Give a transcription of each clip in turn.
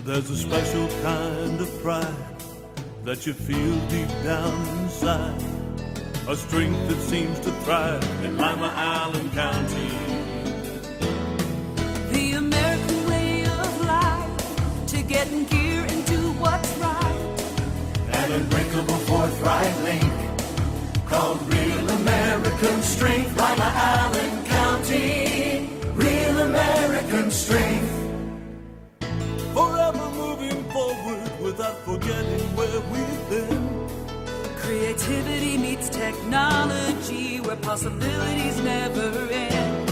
There's a special kind of pride that you feel deep down inside, a strength that seems to thrive in Lima Allen County. The American way of life, to get in gear and do what's right. An unbreakable forthright link called Real American Strength. Lima Allen County, Real American Strength. Forever moving forward without forgetting where we've been. Creativity meets technology, where possibilities never end.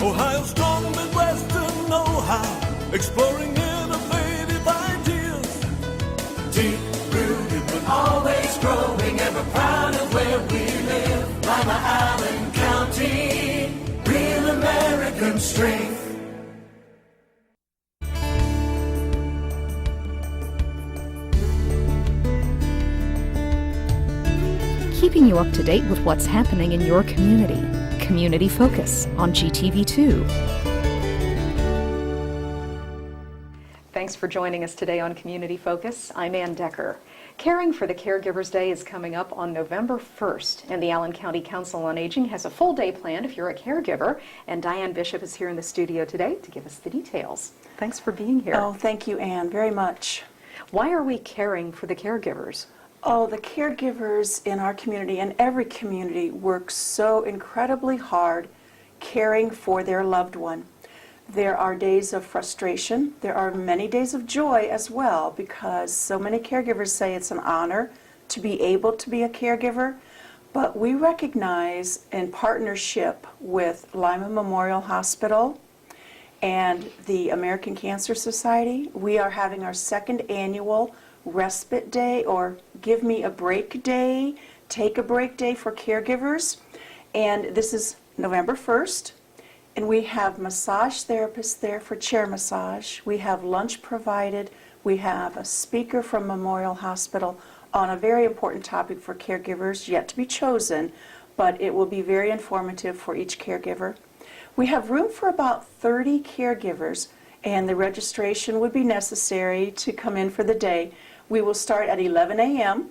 Ohio's strong Midwestern know-how, exploring innovative ideas. Deep rooted but always growing, ever proud of where we live. Lima Allen County, Real American Strength. Keeping you up to date with what's happening in your community. Community Focus on GTV2. Thanks for joining us today on Community Focus. I'm Ann Decker. Caring for the Caregivers Day is coming up on November 1st, and the Allen County Council on Aging has a full day planned if you're a caregiver, and Dianne Bishop is here in the studio today to give us the details. Thanks for being here. Oh, thank you, Ann, very much. Why are we caring for the caregivers? Oh, the caregivers in our community and every community work so incredibly hard caring for their loved one. There are days of frustration. There are many days of joy as well, because so many caregivers say it's an honor to be able to be a caregiver. But we recognize, in partnership with Lima Memorial Hospital and the American Cancer Society, we are having our second annual Respite Day, or Give Me a Break Day, Take a Break Day for caregivers. And this is November 1st. And we have massage therapists there for chair massage. We have lunch provided. We have a speaker from Memorial Hospital on a very important topic for caregivers, yet to be chosen, but it will be very informative for each caregiver. We have room for about 30 caregivers, and the registration would be necessary to come in for the day. We will start at 11 a.m.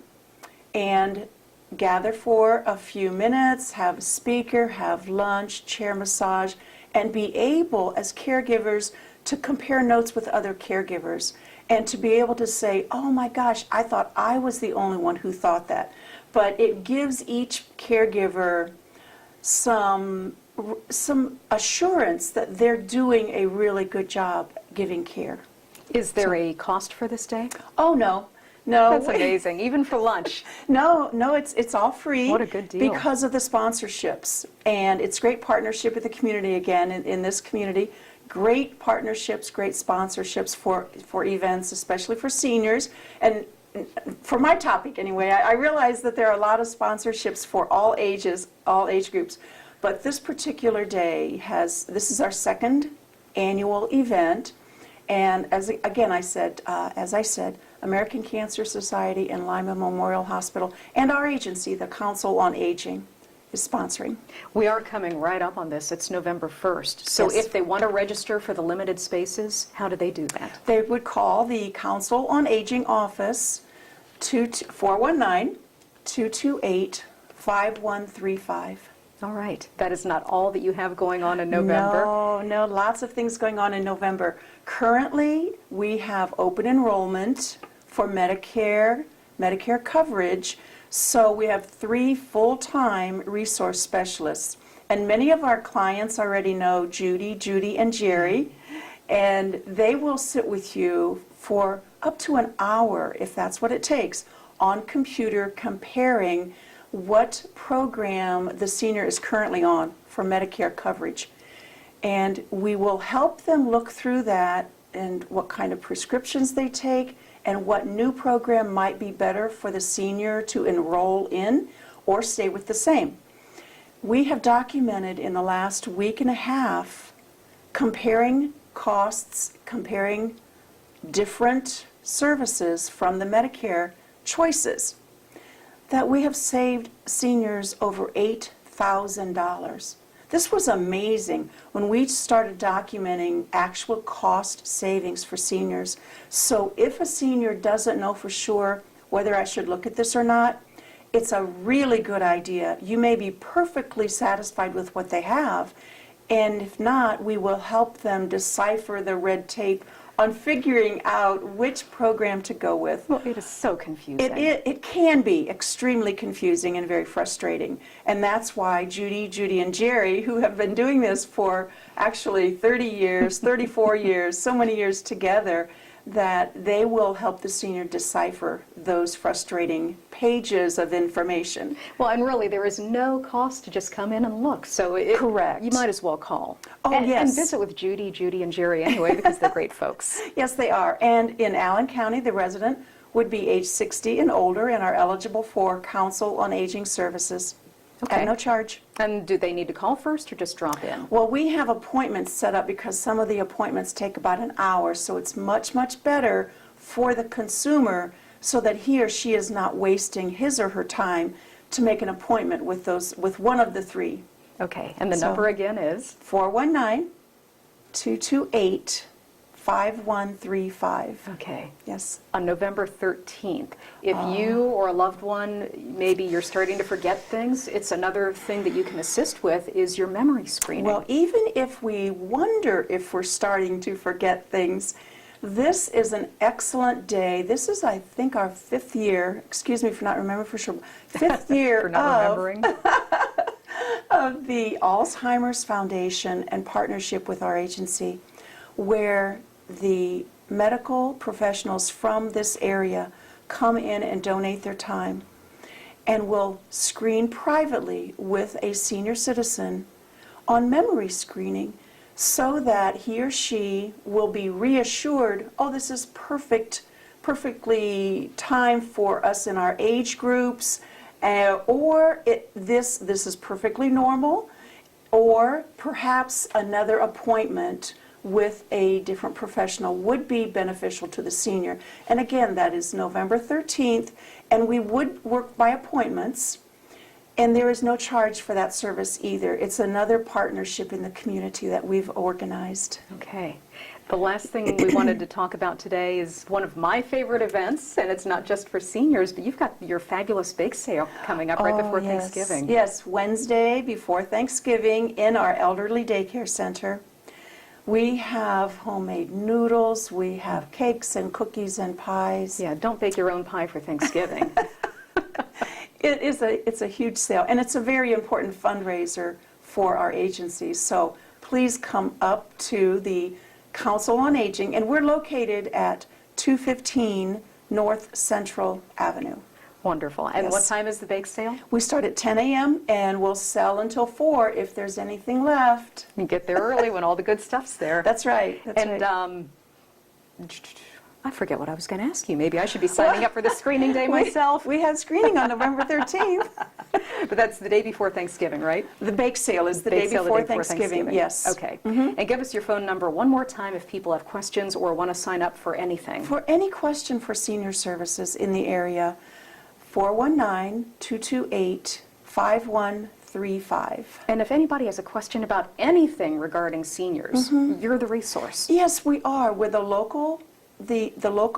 and gather for a few minutes, have a speaker, have lunch, chair massage, and be able, as caregivers, to compare notes with other caregivers and to be able to say, oh my gosh, I thought I was the only one who thought that. But it gives each caregiver some assurance that they're doing a really good job giving care. Is there a cost for this day? Oh, no. No. That's amazing, even for lunch. No, it's all free. What a good deal. Because of the sponsorships. And it's great partnership with the community again in this community. Great partnerships, great sponsorships for events, especially for seniors. And for my topic anyway, I realize that there are a lot of sponsorships for all ages, all age groups. But this particular day this is our second annual event. And as I said, American Cancer Society and Lima Memorial Hospital and our agency, the Council on Aging, is sponsoring. We are coming right up on this. It's November 1st. So Yes. if they want to register for the limited spaces, how do they do that? They would call the Council on Aging office 419-228-5135. All right. That is not all that you have going on in November. No, lots of things going on in November. Currently, we have open enrollment for Medicare coverage. So we have 3 full-time resource specialists. And many of our clients already know Judy, and Jerry. And they will sit with you for up to an hour, if that's what it takes, on computer comparing what program the senior is currently on for Medicare coverage. And we will help them look through that and what kind of prescriptions they take and what new program might be better for the senior to enroll in or stay with the same. We have documented in the last week and a half comparing costs, comparing different services from the Medicare choices, that we have saved seniors over $8,000. This was amazing when we started documenting actual cost savings for seniors. So if a senior doesn't know for sure whether I should look at this or not, it's a really good idea. You may be perfectly satisfied with what they have, and if not, we will help them decipher the red tape on figuring out which program to go with. Well, it is so confusing. It can be extremely confusing and very frustrating. And that's why Judy, and Jerry, who have been doing this for actually 30 years, 34 years, so many years together, that they will help the senior decipher those frustrating pages of information. Well, and really, there is no cost to just come in and look. So Correct. You might as well call. Oh, yes. And visit with Judy, and Jerry anyway, because they're great folks. Yes, they are. And in Allen County, the resident would be age 60 and older and are eligible for Council on Aging services at no charge. And do they need to call first or just drop in? Well, we have appointments set up because some of the appointments take about an hour, so it's much, much better for the consumer so that he or she is not wasting his or her time to make an appointment with one of the three. Okay, and the number again is? 419-228-5135. Okay. Yes. On November 13th. If you or a loved one, maybe you're starting to forget things, it's another thing that you can assist with is your memory screening. Well, even if we wonder if we're starting to forget things, this is an excellent day. This is, I think, our 5th year, excuse me for not remembering for sure, 5th year For not remembering. of the Alzheimer's Foundation and partnership with our agency, where the medical professionals from this area come in and donate their time and will screen privately with a senior citizen on memory screening so that he or she will be reassured, oh, this is perfectly timed for us in our age groups, or this is perfectly normal, or perhaps another appointment with a different professional would be beneficial to the senior. And again, that is November 13th, and we would work by appointments, and there is no charge for that service either. It's another partnership in the community that we've organized. Okay. The last thing we wanted to talk about today is one of my favorite events, and it's not just for seniors, but you've got your fabulous bake sale coming up right before Thanksgiving. Yes, Wednesday before Thanksgiving in our elderly daycare center. We have homemade noodles, we have cakes and cookies and pies. Yeah, don't bake your own pie for Thanksgiving. It's a huge sale, and it's a very important fundraiser for our agency. So please come up to the Council on Aging, and we're located at 215 North Central Avenue. Wonderful. And Yes. what time is the bake sale? We start at 10 a.m. and we'll sell until 4 if there's anything left. You get there early when all the good stuff's there. That's right. That's And right. I forget what I was going to ask you. Maybe I should be signing up for the screening day myself. We have screening on November 13th. But that's the day before Thanksgiving, right? The bake sale is the Bake day sale before Thanksgiving. Yes. Okay. And give us your phone number one more time if people have questions or want to sign up for anything. For any question for senior services in the area, 419-228-5135. And if anybody has a question about anything regarding seniors, you're the resource. Yes, we are. We're the local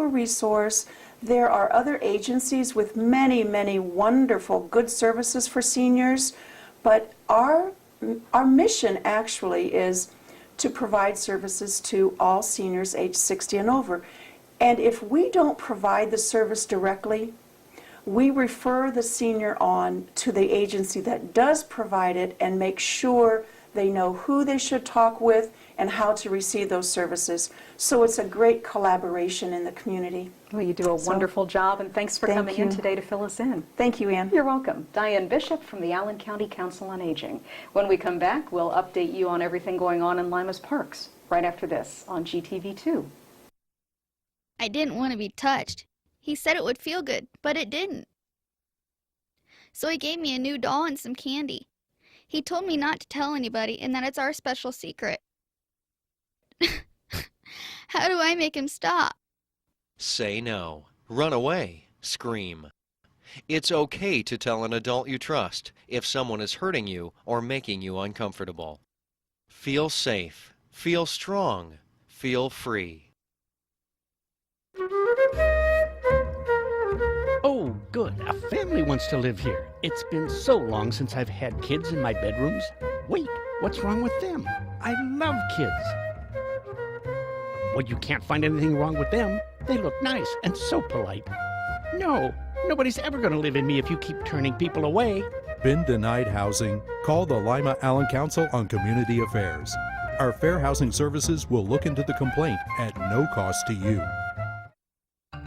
resource. There are other agencies with many, many wonderful, good services for seniors, but our mission actually is to provide services to all seniors age 60 and over. And if we don't provide the service directly, we refer the senior on to the agency that does provide it and make sure they know who they should talk with and how to receive those services. So it's a great collaboration in the community. Well, you do a wonderful job, and thanks for Thank coming in you. today to fill us in. Thank you, Ann. You're welcome. Dianne Bishop from the Allen County Council on Aging. When we come back, we'll update you on everything going on in Lima's parks, right after this on GTV2. I didn't want to be touched. He said it would feel good, but it didn't. So he gave me a new doll and some candy. He told me not to tell anybody and that it's our special secret. How do I make him stop? Say no. Run away. Scream. It's okay to tell an adult you trust if someone is hurting you or making you uncomfortable. Feel safe, feel strong, feel free. Oh, good. A family wants to live here. It's been so long since I've had kids in my bedrooms. Wait, what's wrong with them? I love kids. Well, you can't find anything wrong with them. They look nice and so polite. No, nobody's ever going to live in me if you keep turning people away. Been denied housing? Call the Lima Allen Council on Community Affairs. Our fair housing services will look into the complaint at no cost to you.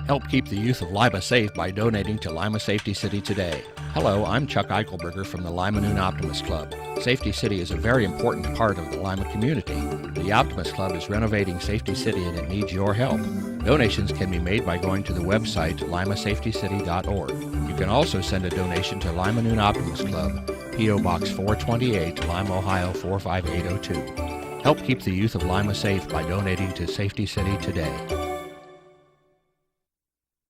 Help keep the youth of Lima safe by donating to Lima Safety City today. Hello, I'm Chuck Eichelberger from the Lima Noon Optimist Club. Safety City is a very important part of the Lima community. The Optimist Club is renovating Safety City and it needs your help. Donations can be made by going to the website limasafetycity.org. You can also send a donation to Lima Noon Optimist Club, P.O. Box 428, Lima, Ohio 45802. Help keep the youth of Lima safe by donating to Safety City today.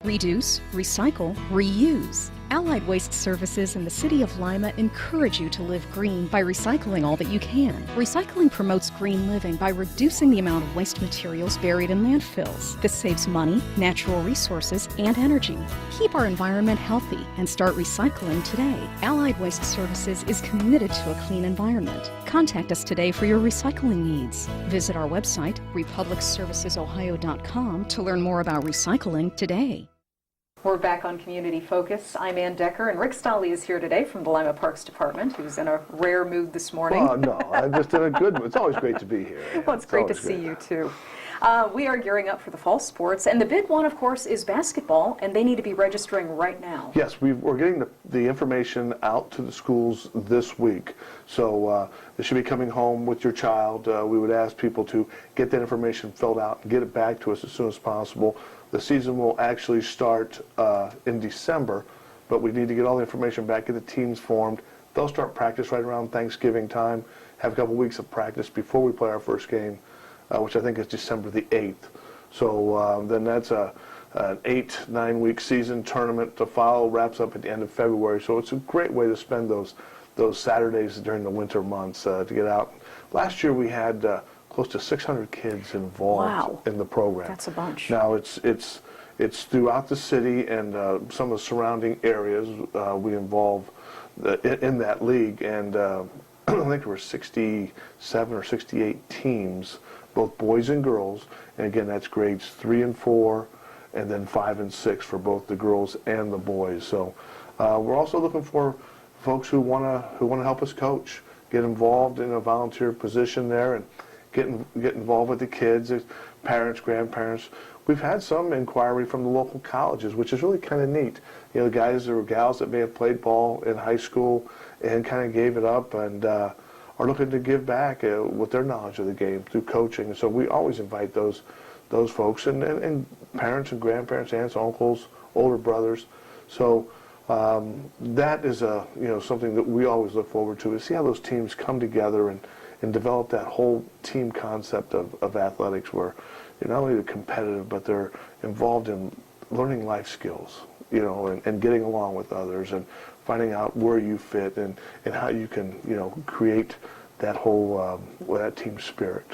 Reduce, recycle, reuse. Allied Waste Services in the City of Lima encourage you to live green by recycling all that you can. Recycling promotes green living by reducing the amount of waste materials buried in landfills. This saves money, natural resources, and energy. Keep our environment healthy and start recycling today. Allied Waste Services is committed to a clean environment. Contact us today for your recycling needs. Visit our website, republicservicesohio.com, to learn more about recycling today. We're back on Community Focus. I'm Ann Decker, and Rick Stolley is here today from the Lima Parks Department, who's in a rare mood this morning. Oh, no, I'm just in a good mood. It's always great to be here. Well, it's great to see you, too. We are gearing up for the fall sports, and the big one, of course, is basketball, and they need to be registering right now. Yes, we're getting the information out to the schools this week. So they should be coming home with your child. We would ask people to get that information filled out and get it back to us as soon as possible. The season will actually start in December, but we need to get all the information back, get the teams formed. They'll start practice right around Thanksgiving time, have a couple weeks of practice before we play our first game, which I think is December the 8th. So then that's an 8-9 week season tournament to follow, wraps up at the end of February. So it's a great way to spend those Saturdays during the winter months to get out. Last year we had close to 600 kids involved in the program. That's a bunch. Now it's throughout the city and some of the surrounding areas we involve in that league, and I think there were 67 or 68 teams, both boys and girls, and again that's grades 3 and 4, and then 5 and 6 for both the girls and the boys. So we're also looking for folks who want to help us coach, get involved in a volunteer position there, and get involved with the kids, parents, grandparents. We've had some inquiry from the local colleges, which is really kind of neat. You know, the guys or gals that may have played ball in high school and kind of gave it up and are looking to give back with their knowledge of the game through coaching. And so we always invite those folks and parents and grandparents, aunts, uncles, older brothers. So that is something that we always look forward to, is see how those teams come together and develop that whole team concept of athletics, where you're not only competitive, but they're involved in learning life skills, and getting along with others and finding out where you fit and how you can, create that whole that team spirit.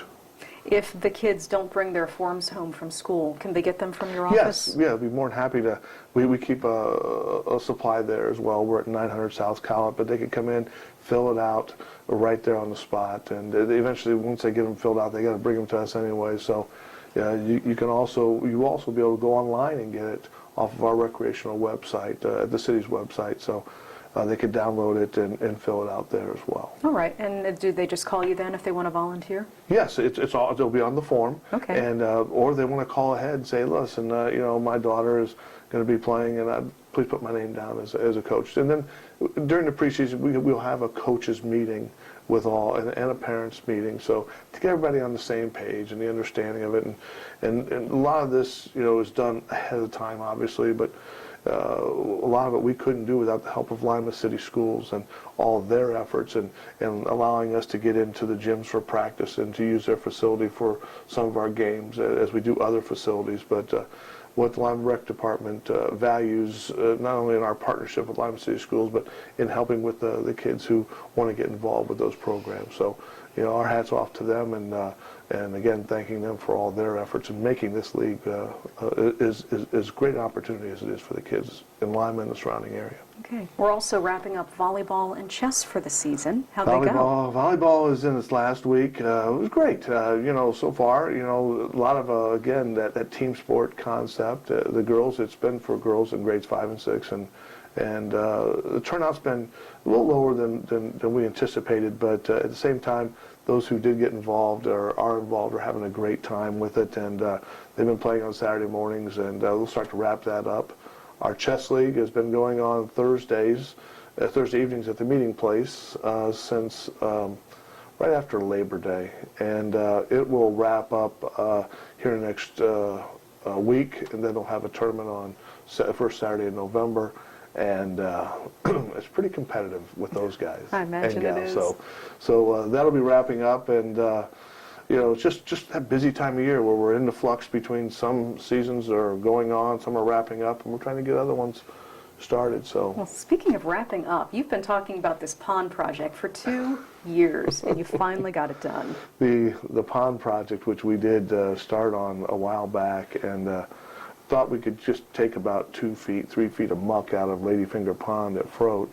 If the kids don't bring their forms home from school, can they get them from your office? Yes, yeah, I'd be more than happy to. We keep a supply there as well. We're at 900 South Collett, but they can come in, fill it out right there on the spot, and eventually, once they get them filled out, they got to bring them to us anyway. So, yeah, you will also be able to go online and get it off of our recreational website, the city's website. So they could download it and fill it out there as well. All right, and do they just call you then if they want to volunteer? Yes, it'll be on the form. Okay. And or they want to call ahead and say, listen, my daughter is going to be playing, and please put my name down as a coach. And then during the preseason, we'll have a coaches meeting with all and a parents meeting, so to get everybody on the same page and the understanding of it. And a lot of this, is done ahead of time, obviously, but a lot of it we couldn't do without the help of Lima City Schools and all of their efforts and allowing us to get into the gyms for practice and to use their facility for some of our games, as we do other facilities. But what the Lima Rec Department values, not only in our partnership with Lima City Schools, but in helping with the kids who want to get involved with those programs. So, you know, our hats off to them, and again, thanking them for all their efforts in making this league as great an opportunity as it is for the kids in Lima and the surrounding area. Okay. We're also wrapping up volleyball and chess for the season. How'd they go? Volleyball is in its last week. It was great. You know, so far, you know, a lot of, again, that team sport concept. The girls, it's been for girls in grades 5 and 6, and the turnout's been a little lower than we anticipated, but at the same time, those who did get involved or are involved are having a great time with it, and they've been playing on Saturday mornings, and we'll start to wrap that up. Our chess league has been going on Thursday evenings at the meeting place since right after Labor Day, and it will wrap up here in the next week, and then they'll have a tournament on first Saturday in November, and it's pretty competitive with those guys. I imagine and it is. So that'll be wrapping up, and you know, it's just that busy time of year where we're in the flux between some seasons are going on, some are wrapping up, and we're trying to get other ones started. So, well, speaking of wrapping up, you've been talking about this pond project for 2 years, and you finally got it done. The pond project, which we did start on a while back, and thought we could just take about 2 feet, 3 feet of muck out of Ladyfinger Pond at Frote.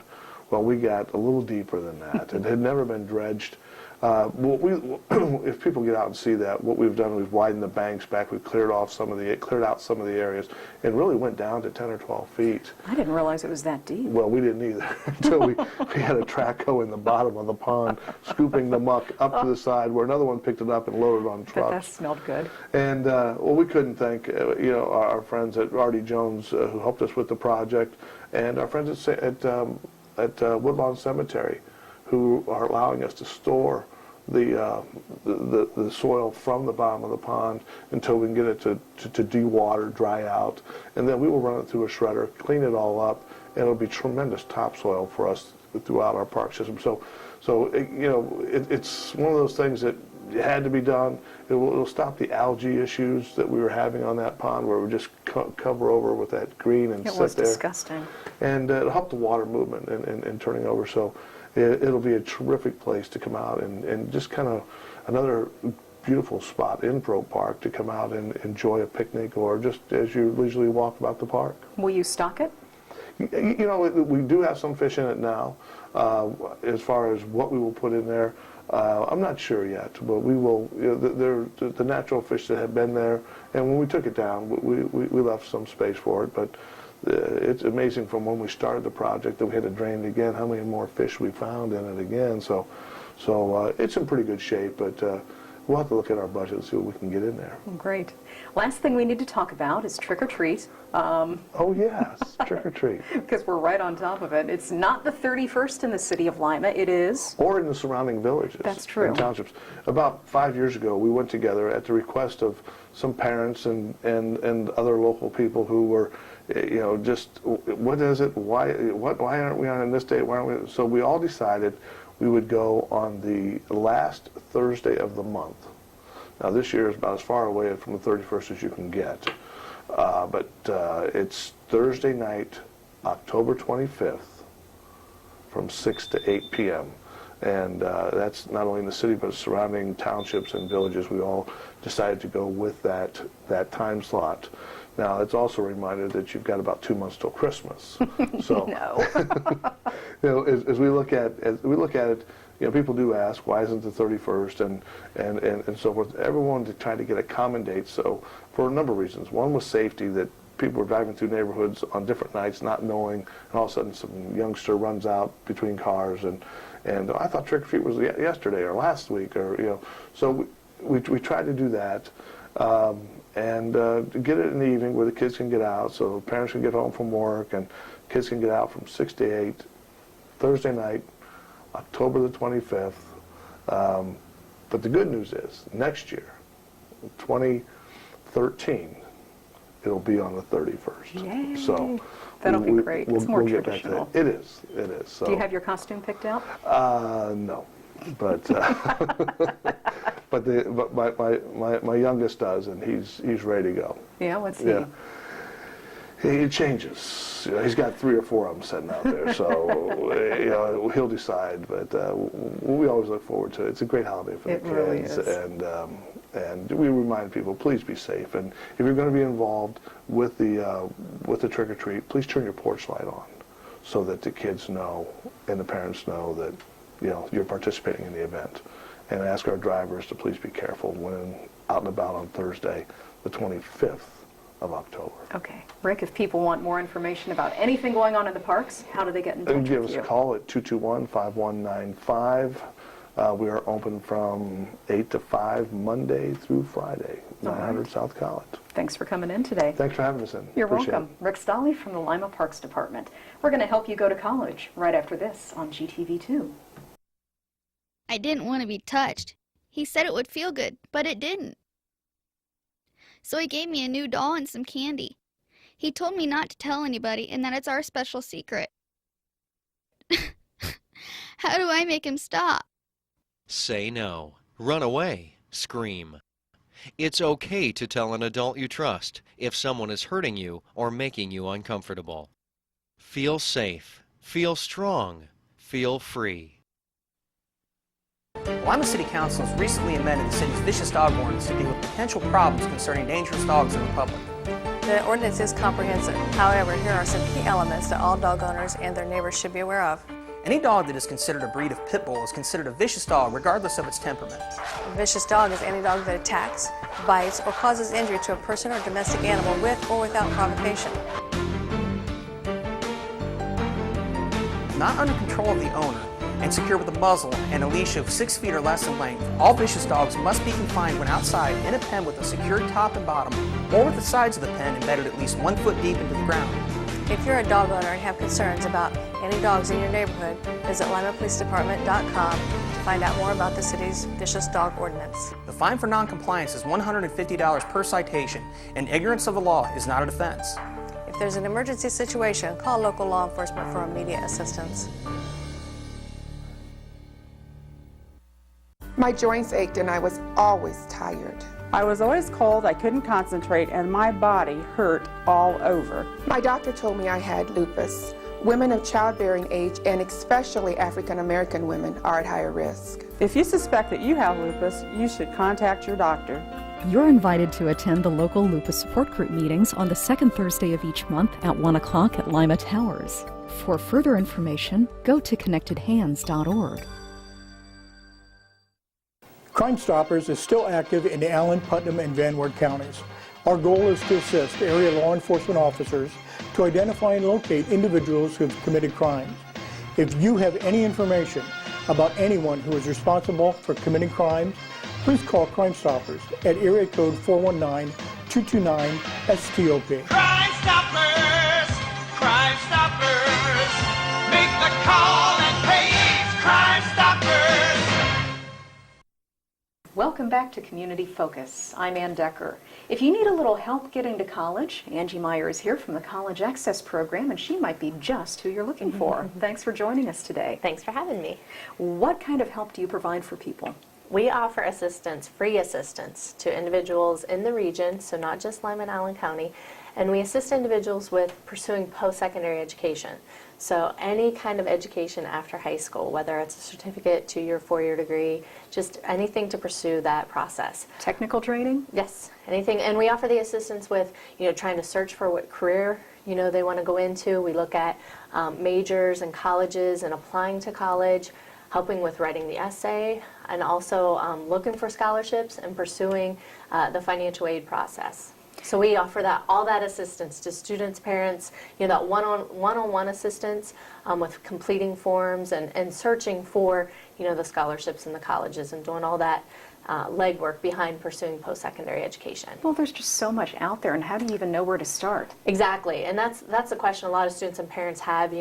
Well, we got a little deeper than that. It had never been dredged. If people get out and see that, what we've done, we've widened the banks back, we've cleared out some of the areas, and really went down to 10 or 12 feet. I didn't realize it was that deep. Well, we didn't either until we had a track go in the bottom of the pond, scooping the muck up to the side, where another one picked it up and loaded it on trucks. But that smelled good. And well, we couldn't thank you know, our friends at Artie Jones who helped us with the project, and our friends at Woodlawn Cemetery, who are allowing us to store the soil from the bottom of the pond until we can get it to dewater, dry out, and then we will run it through a shredder, clean it all up, and it'll be tremendous topsoil for us throughout our park system. So you know, it's one of those things that had to be done. It'll stop the algae issues that we were having on that pond, where we just cover over with that green and sit there. It was disgusting. And it'll help the water movement and turning over. So it'll be a terrific place to come out and just kind of another beautiful spot in Pro Park to come out and enjoy a picnic, or just as you leisurely walk about the park. Will you stock it? You know, we do have some fish in it now. As far as what we will put in there, I'm not sure yet, but we will. You know, the natural fish that have been there, and when we took it down, we left some space for it. But it's amazing from when we started the project that we had to drain it again, how many more fish we found in it again. So it's in pretty good shape, but we'll have to look at our budget and see what we can get in there. Great. Last thing we need to talk about is trick or treat. Oh yes, trick or treat. Because we're right on top of it. It's not the 31st in the city of Lima. It is. Or in the surrounding villages. That's true. And townships. About 5 years ago, we went together at the request of some parents and other local people who were, you know, just, what is it? Why aren't we on this date? Why aren't we? So we all decided we would go on the last Thursday of the month. Now this year is about as far away from the 31st as you can get. But it's Thursday night, October 25th, from 6 to 8 p.m. And that's not only in the city, but surrounding townships and villages. We all decided to go with that time slot. Now, it's also a reminder that you've got about 2 months till Christmas. So, No. you know, as we look at it, you know, people do ask, why isn't the 31st and so forth. Everyone to try to get a common date. So, for a number of reasons. One was safety, that people were driving through neighborhoods on different nights, not knowing, and all of a sudden some youngster runs out between cars, and I thought trick or treat was yesterday or last week, or you know. So we tried to do that. And get it in the evening where the kids can get out, so parents can get home from work and kids can get out from 6 to 8, Thursday night, October the 25th. But the good news is, next year, 2013, it'll be on the 31st. Yay. So that'll be great. It's more traditional. It is. So. Do you have your costume picked out? No. But but my youngest does, and he's ready to go. Yeah, what's he? It changes. He's got 3 or 4 of them sitting out there, so he'll decide. But we always look forward to it. It's a great holiday for the kids, really is. And we remind people, please be safe. And if you're going to be involved with the trick or treat, please turn your porch light on, so that the kids know and the parents know that you're participating in the event. And ask our drivers to please be careful when out and about on Thursday, the 25th of October. Okay. Rick, if people want more information about anything going on in the parks, how do they get in touch with you? Give us a call at 221-5195. We are open from 8 to 5 Monday through Friday, 900 South College. Thanks for coming in today. Thanks for having us in. You're Appreciate welcome. Rick Stolley from the Lima Parks Department. We're going to help you go to college right after this on GTV2. I didn't want to be touched. He said it would feel good, but it didn't. So he gave me a new doll and some candy. He told me not to tell anybody and that it's our special secret. How do I make him stop? Say no. Run away. Scream. It's okay to tell an adult you trust if someone is hurting you or making you uncomfortable. Feel safe. Feel strong. Feel free. Lima City Council has recently amended the city's vicious dog ordinance to deal with potential problems concerning dangerous dogs in the public. The ordinance is comprehensive. However, here are some key elements that all dog owners and their neighbors should be aware of. Any dog that is considered a breed of pit bull is considered a vicious dog regardless of its temperament. A vicious dog is any dog that attacks, bites, or causes injury to a person or domestic animal with or without provocation. Not under control of the owner and secure with a muzzle and a leash of 6 feet or less in length, all vicious dogs must be confined when outside in a pen with a secured top and bottom, or with the sides of the pen embedded at least 1 foot deep into the ground. If you're a dog owner and have concerns about any dogs in your neighborhood, visit limapolicedepartment.com to find out more about the city's vicious dog ordinance. The fine for non-compliance is $150 per citation, and ignorance of the law is not a defense. If there's an emergency situation, call local law enforcement for immediate assistance. My joints ached and I was always tired. I was always cold, I couldn't concentrate, and my body hurt all over. My doctor told me I had lupus. Women of childbearing age, and especially African American women, are at higher risk. If you suspect that you have lupus, you should contact your doctor. You're invited to attend the local lupus support group meetings on the second Thursday of each month at 1 o'clock at Lima Towers. For further information, go to connectedhands.org. Crime Stoppers is still active in the Allen, Putnam, and Van Wert counties. Our goal is to assist area law enforcement officers to identify and locate individuals who have committed crimes. If you have any information about anyone who is responsible for committing crimes, please call Crime Stoppers at area code 419-229-STOP. Crime Stoppers! Crime Stoppers! Make the call and pay it! Crime Stoppers! Welcome back to Community Focus. I'm Ann Decker. If you need a little help getting to college, Angie Meyer is here from the College Access Program, and she might be just who you're looking for. Thanks for joining us today. Thanks for having me. What kind of help do you provide for people? We offer assistance, free assistance, to individuals in the region, so not just Lima and Allen County, and we assist individuals with pursuing post-secondary education. So any kind of education after high school, whether it's a certificate, 2-year, 4-year degree, just anything to pursue that process. Technical training? Yes, anything. And we offer the assistance with, trying to search for what career, they want to go into. We look at majors and colleges and applying to college, helping with writing the essay, and also looking for scholarships and pursuing the financial aid process. So we offer all that assistance to students, parents, that one-on-one assistance with completing forms and searching for, the scholarships in the colleges and doing all that legwork behind pursuing post-secondary education. Well, there's just so much out there, and how do you even know where to start? Exactly, and that's a question a lot of students and parents have,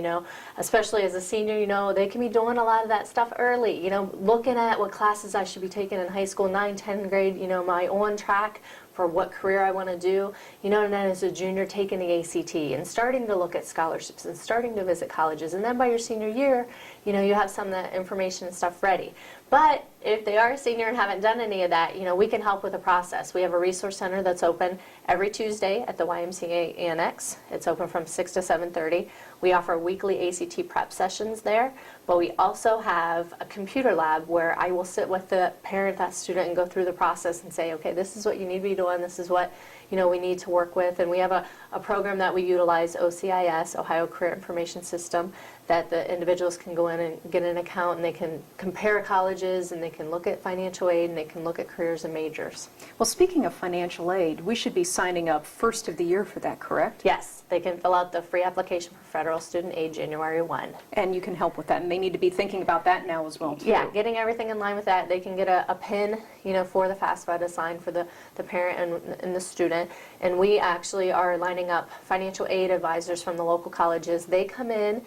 especially as a senior, they can be doing a lot of that stuff early, looking at what classes I should be taking in high school, 9th, 10th grade, am I on track for what career I want to do, and then as a junior taking the ACT and starting to look at scholarships and starting to visit colleges, and then by your senior year, you have some of that information and stuff ready. But if they are a senior and haven't done any of that, you know, we can help with the process. We have a resource center that's open every Tuesday at the YMCA Annex. It's open from 6 to 7:30. We offer weekly ACT prep sessions there, but we also have a computer lab where I will sit with the parent, that student, and go through the process and say, okay, this is what you need to be doing, this is what, you know, we need to work with. And we have a program that we utilize, OCIS, Ohio Career Information System, that the individuals can go in and get an account, and they can compare colleges, and they can look at financial aid, and they can look at careers and majors. Well, speaking of financial aid, we should be signing up first of the year for that, correct? Yes, they can fill out the free application for federal student aid January 1. And you can help with that, and they need to be thinking about that now as well, too. Yeah, getting everything in line with that. They can get a PIN, you know, for the FAFSA assigned for the parent and the student. And we actually are lining up financial aid advisors from the local colleges. They come in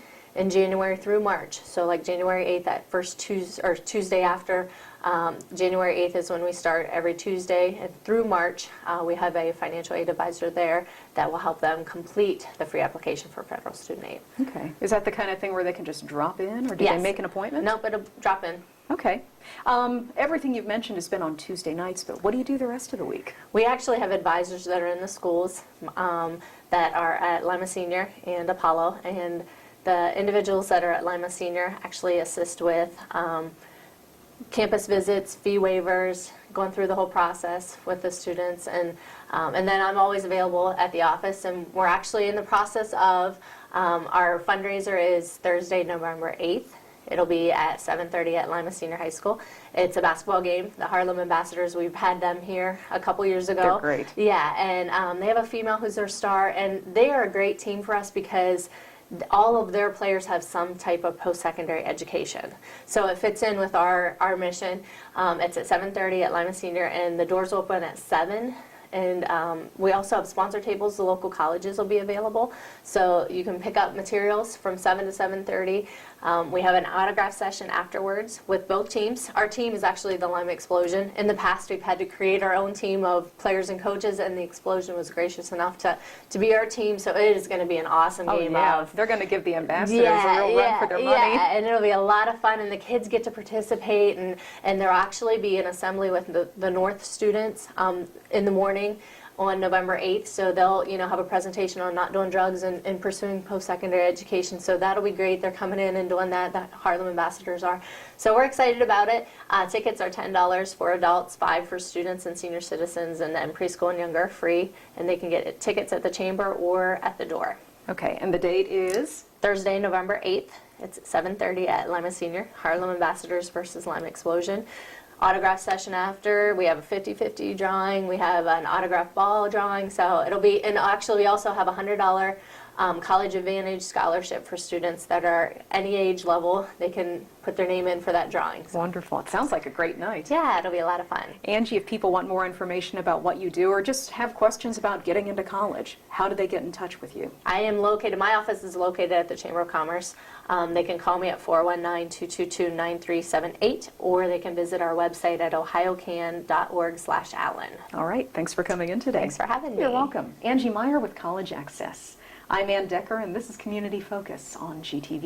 January through March. So like January 8th, that first Tuesday after January 8th is when we start every Tuesday, and through March we have a financial aid advisor there that will help them complete the free application for federal student aid. Okay. Is that the kind of thing where they can just drop in, or do they make an appointment? Nope, it'll drop in. Okay. Everything you've mentioned has been on Tuesday nights, but what do you do the rest of the week? We actually have advisors that are in the schools that are at Lima Senior and Apollo, and the individuals that are at Lima Senior actually assist with campus visits, fee waivers, going through the whole process with the students, and then I'm always available at the office. And we're actually in the process of our fundraiser is Thursday, November 8th. It'll be at 7:30 at Lima Senior High School. It's a basketball game. The Harlem Ambassadors, we've had them here a couple years ago. They're great. Yeah, and they have a female who's their star, and they are a great team for us because all of their players have some type of post-secondary education. So it fits in with our mission. It's at 7:30 at Lima Senior, and the doors open at 7. And we also have sponsor tables. The local colleges will be available. So you can pick up materials from 7 to 7:30. We have an autograph session afterwards with both teams. Our team is actually the Lima Explosion. In the past, we've had to create our own team of players and coaches, and the Explosion was gracious enough to be our team. So it is going to be an awesome game. Yeah. They're going to give the ambassadors a real run for their money. Yeah, and it'll be a lot of fun, and the kids get to participate, and there'll actually be an assembly with the North students in the morning on November 8th, so they'll have a presentation on not doing drugs and pursuing post-secondary education. So that'll be great. They're coming in and doing that. The Harlem Ambassadors are. So we're excited about it. Tickets are $10 for adults, $5 for students and senior citizens, and then preschool and younger free. And they can get tickets at the chamber or at the door. Okay, and the date is? Thursday, November 8th. It's at 7:30 at Lima Senior. Harlem Ambassadors versus Lima Explosion. Autograph session after. We have a 50-50 drawing. We have an autograph ball drawing. So it'll be, and actually we also have a $100 College Advantage scholarship for students that are any age level. They can put their name in for that drawing. So. Wonderful. It sounds like a great night. Yeah, it'll be a lot of fun. Angie, if people want more information about what you do or just have questions about getting into college, how do they get in touch with you? My office is located at the Chamber of Commerce. They can call me at 419-222-9378, or they can visit our website at ohiocan.org/Allen. All right. Thanks for coming in today. Thanks for having me. You're welcome. Angie Meyer with College Access. I'm Ann Decker, and this is Community Focus on GTV.